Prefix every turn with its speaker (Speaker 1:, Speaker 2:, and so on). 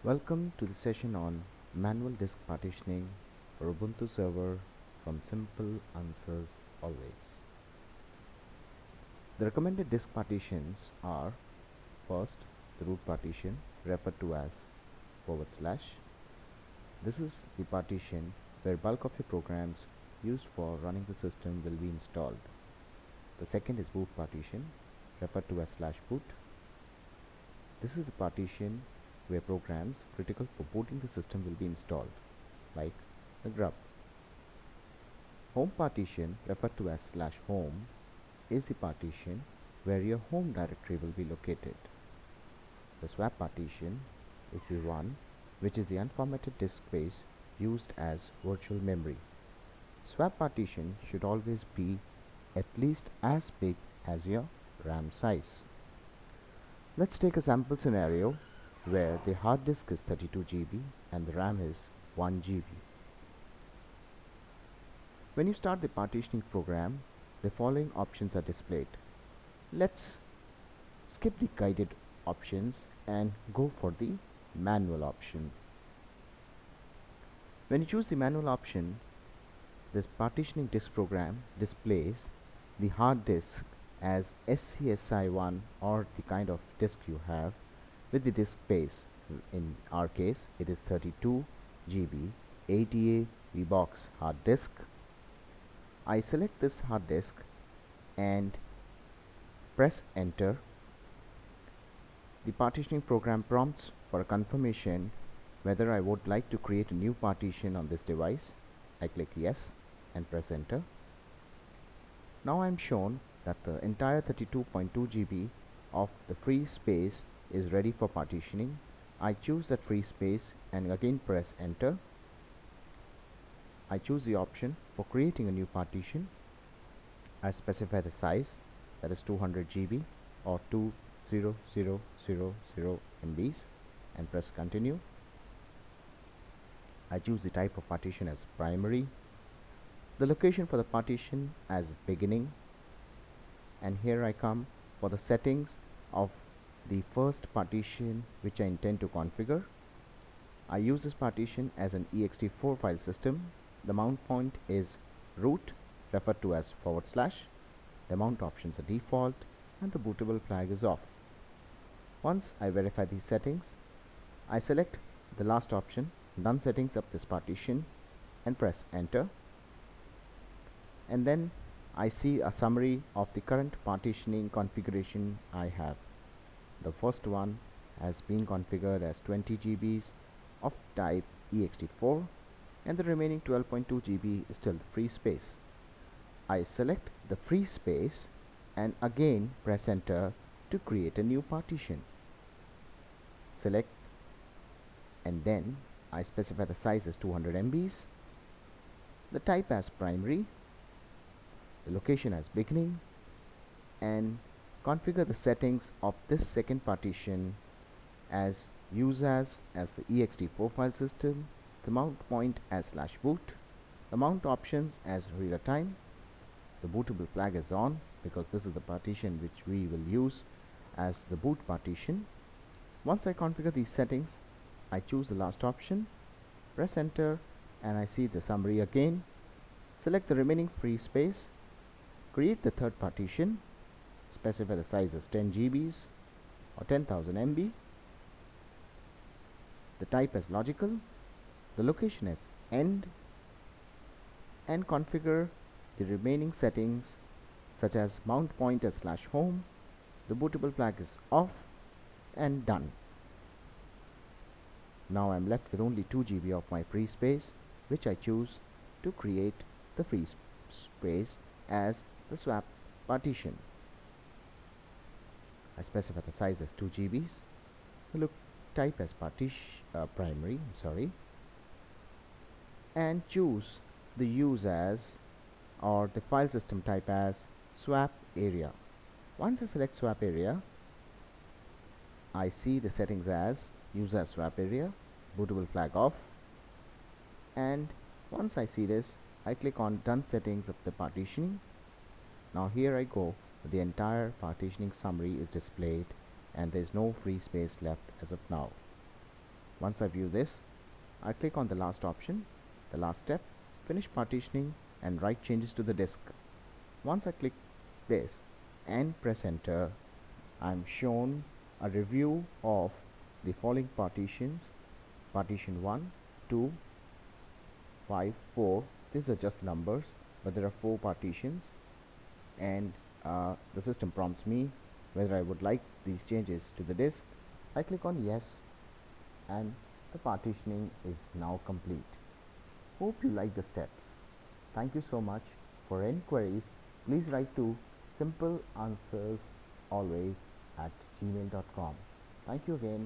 Speaker 1: Welcome to the session on manual disk partitioning for Ubuntu server from Simple Answers Always. The recommended disk partitions are: first, the root partition, referred to as /. This is the partition where bulk of your programs used for running the system will be installed. The second is boot partition, referred to as /boot. This is the partition where programs critical for booting the system will be installed, like the grub. Home partition, referred to as /home, is the partition where your home directory will be located. The swap partition is the one which is the unformatted disk space used as virtual memory. Swap partition should always be at least as big as your RAM size. Let's take a sample scenario where the hard disk is 32 GB and the RAM is 1 GB. When you start the partitioning program, the following options are displayed. Let's skip the guided options and go for the manual option. When you choose the manual option, this partitioning disk program displays the hard disk as SCSI1 or the kind of disk you have with the disk space. In our case, it is 32 GB 80A VBox hard disk. I select this hard disk and press enter. The partitioning program prompts for a confirmation whether I would like to create a new partition on this device. I click yes and press enter. Now I am shown that the entire 32.2 GB of the free space is ready for partitioning. I choose that free space and again press enter. I choose the option for creating a new partition. I specify the size, that is 200 GB or 20000 MBs, and press continue. I choose the type of partition as primary, the location for the partition as beginning, and here I come for the settings of the first partition which I intend to configure. I use this partition as an ext4 file system. The mount point is root, referred to as /. The mount options are default and the bootable flag is off. Once I verify these settings, I select the last option, done settings of this partition, and press enter. And then I see a summary of the current partitioning configuration I have. The first one has been configured as 20 GBs of type ext4 and the remaining 12.2 GB is still the free space. I select the free space and again press enter to create a new partition. Select and then I specify the size as 200 MBs, the type as primary, the location as beginning, and configure the settings of this second partition as use as the ext4 file system, the mount point as /boot, the mount options as real time. The bootable flag is on because this is the partition which we will use as the boot partition. Once I configure these settings, I choose the last option, press enter, and I see the summary again. Select the remaining free space, create the third partition, specify the size as 10 GBs or 10,000 MB, the type as logical, the location as end, and configure the remaining settings such as mount point as /home, the bootable flag is off, and done. Now I am left with only 2 GB of my free space, which I choose to create the free space as the swap partition. I specify the size as 2 GBs, the type as primary, and choose the use as or the file system type as swap area. Once I select swap area, I see the settings as use as swap area, bootable flag off, and once I see this, I click on done settings of the partitioning. Now here I go, the entire partitioning summary is displayed and there is no free space left as of now. Once I view this, I click on the last option, the last step, finish partitioning and write changes to the disk. Once I click this and press enter, I'm shown a review of the following partitions: partition 1, 2, 5, 4. These are just numbers, but there are 4 partitions, and the system prompts me whether I would like these changes to the disk. I click on yes, and the partitioning is now complete. Hope you like the steps. Thank you so much. For any queries, please write to simpleanswersalways@gmail.com. Thank you again.